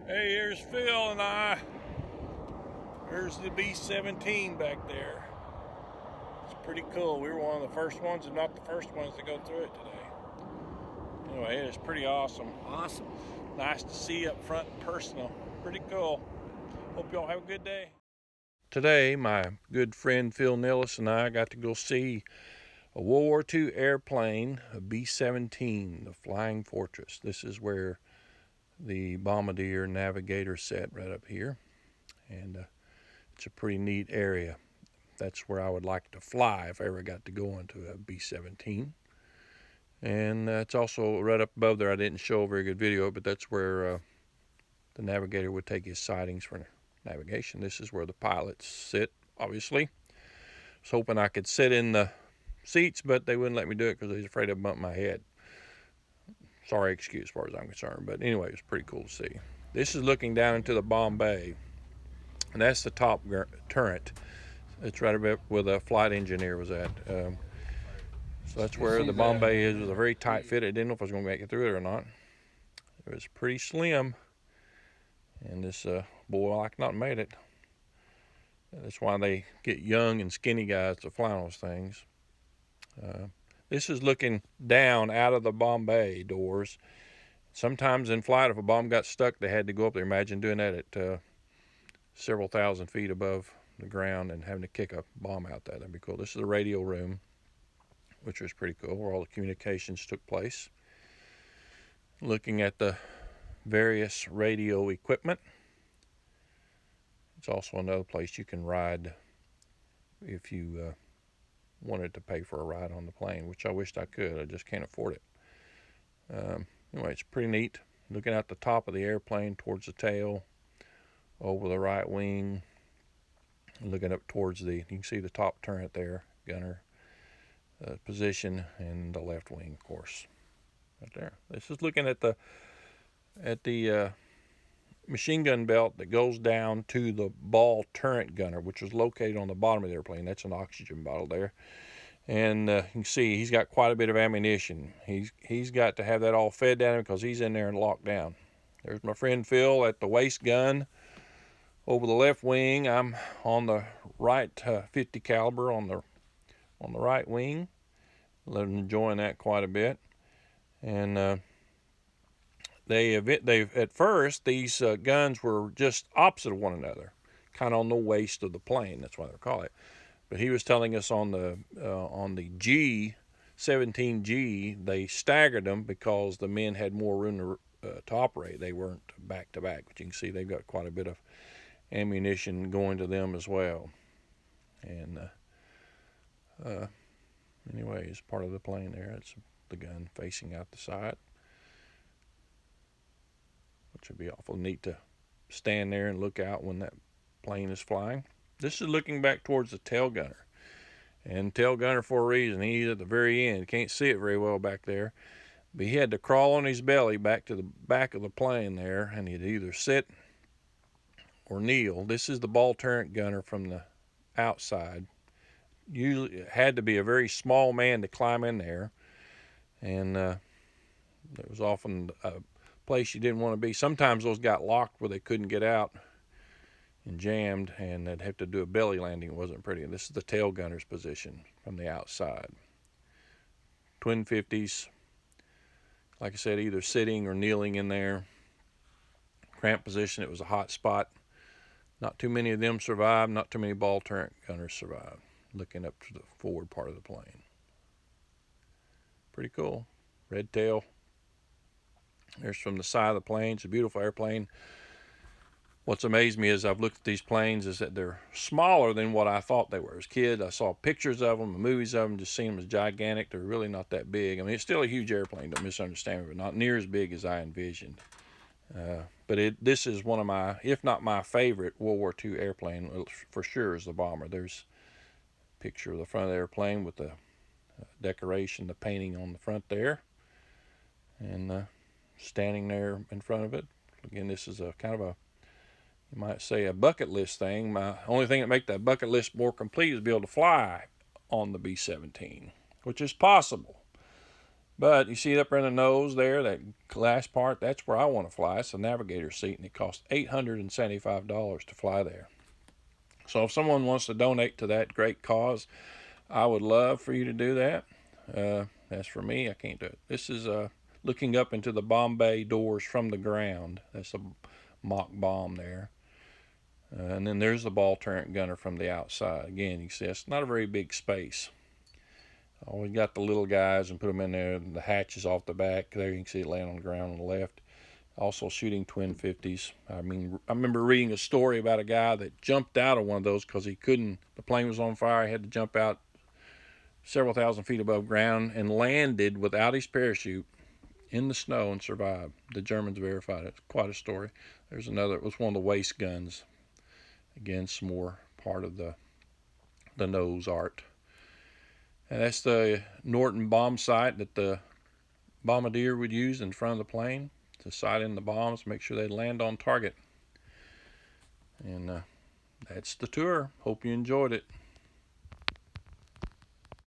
Hey, here's Phil and I. There's the B17 back there. It's pretty cool. We were one of the first ones, and not the first ones to go through it today. Anyway, it's pretty awesome. Awesome. Nice to see up front and personal. Pretty cool. Hope y'all have a good day. Today, my good friend Phil Nillis and I got to go see a World War II airplane, a B17, the Flying Fortress. This is where the Bombardier Navigator sat, right up here, and it's a pretty neat area. That's where I would like to fly if I ever got to go into a B17. And it's also right up above there. I didn't show a very good video, but that's where the Navigator would take his sightings for navigation. This is where the pilots sit, obviously. I was hoping I could sit in the seats, but they wouldn't let me do it because they was afraid I'd bump my head. Sorry excuse as far as I'm concerned, but anyway, it was pretty cool to see. This is looking down into the bomb bay, and that's the top turret. It's right about where the flight engineer was at. So that's where the bomb bay is. It was a very tight fit. I didn't know if I was going to make it through it or not. It was pretty slim, and this boy like not made it. That's why they get young and skinny guys to fly on those things. This is looking down out of the bomb bay doors. Sometimes in flight, if a bomb got stuck, they had to go up there. Imagine doing that at several thousand feet above the ground and having to kick a bomb out there. That'd be cool. This is the radio room, which was pretty cool, where all the communications took place. Looking at the various radio equipment. It's also another place you can ride if you wanted to pay for a ride on the plane, which I wished I could. I just can't afford it. Anyway, it's pretty neat. Looking at the top of the airplane towards the tail, over the right wing, looking up towards you can see the top turret there, gunner position, and the left wing, of course, right there. This is looking at the machine gun belt that goes down to the ball turret gunner, which was located on the bottom of the airplane. That's an oxygen bottle there. And you can see he's got quite a bit of ammunition. He's got to have that all fed down because he's in there and locked down. There's my friend Phil at the waist gun over the left wing. I'm on the right 50 caliber on the right wing. I'm enjoying that quite a bit. And they at first these guns were just opposite of one another, kind of on the waist of the plane. That's why they call it. But he was telling us on the G17G, they staggered them because the men had more room to operate. They weren't back to back, but you can see they've got quite a bit of ammunition going to them as well. And anyway, it's part of the plane there. It's the gun facing out the side, which would be awful neat to stand there and look out when that plane is flying. This is looking back towards the tail gunner, and tail gunner for a reason. He's at the very end. You can't see it very well back there, but he had to crawl on his belly back to the back of the plane there, and he'd either sit or kneel. This is the ball turret gunner from the outside. Usually it had to be a very small man to climb in there, and there was often a place you didn't want to be. Sometimes those got locked where they couldn't get out and jammed, and they'd have to do a belly landing. It wasn't pretty. And this is the tail gunner's position from the outside. Twin 50s, like I said, either sitting or kneeling in there. Cramped position. It was a hot spot. Not too many of them survived. Not too many ball turret gunners survived. Looking up to the forward part of the plane. Pretty cool. Red tail. There's from the side of the plane. It's a beautiful airplane. What's amazed me is I've looked at these planes is that they're smaller than what I thought they were. As a kid, I saw pictures of them, movies of them, just seeing them as gigantic. They're really not that big. I mean, it's still a huge airplane, don't misunderstand me, but not near as big as I envisioned. But this is one of my, if not my favorite World War II airplane, for sure, is the bomber. There's a picture of the front of the airplane with the decoration, the painting on the front there, and standing there in front of it. Again, this is a kind of a, you might say, a bucket list thing. My only thing that makes that bucket list more complete is to be able to fly on the B-17, which is possible. But you see it up in the nose there, that last part, that's where I want to fly. It's a navigator seat, and it costs $875 to fly there. So if someone wants to donate to that great cause, I would love for you to do that. As for me, I can't do it. This is looking up into the bomb bay doors from the ground. That's a mock bomb there. And then there's the ball turret gunner from the outside. Again, you see it's not a very big space. We got the little guys and put them in there. The hatches off the back. There you can see it laying on the ground on the left. Also shooting twin 50s. I remember reading a story about a guy that jumped out of one of those because he couldn't. The plane was on fire. He had to jump out several thousand feet above ground and landed without his parachute in the snow and survived. The Germans verified it. It's quite a story. There's another. It was one of the waist guns. Again, some more part of the nose art. And that's the Norton bomb sight that the bombardier would use in front of the plane to sight in the bombs, make sure they land on target. And that's the tour. Hope you enjoyed it.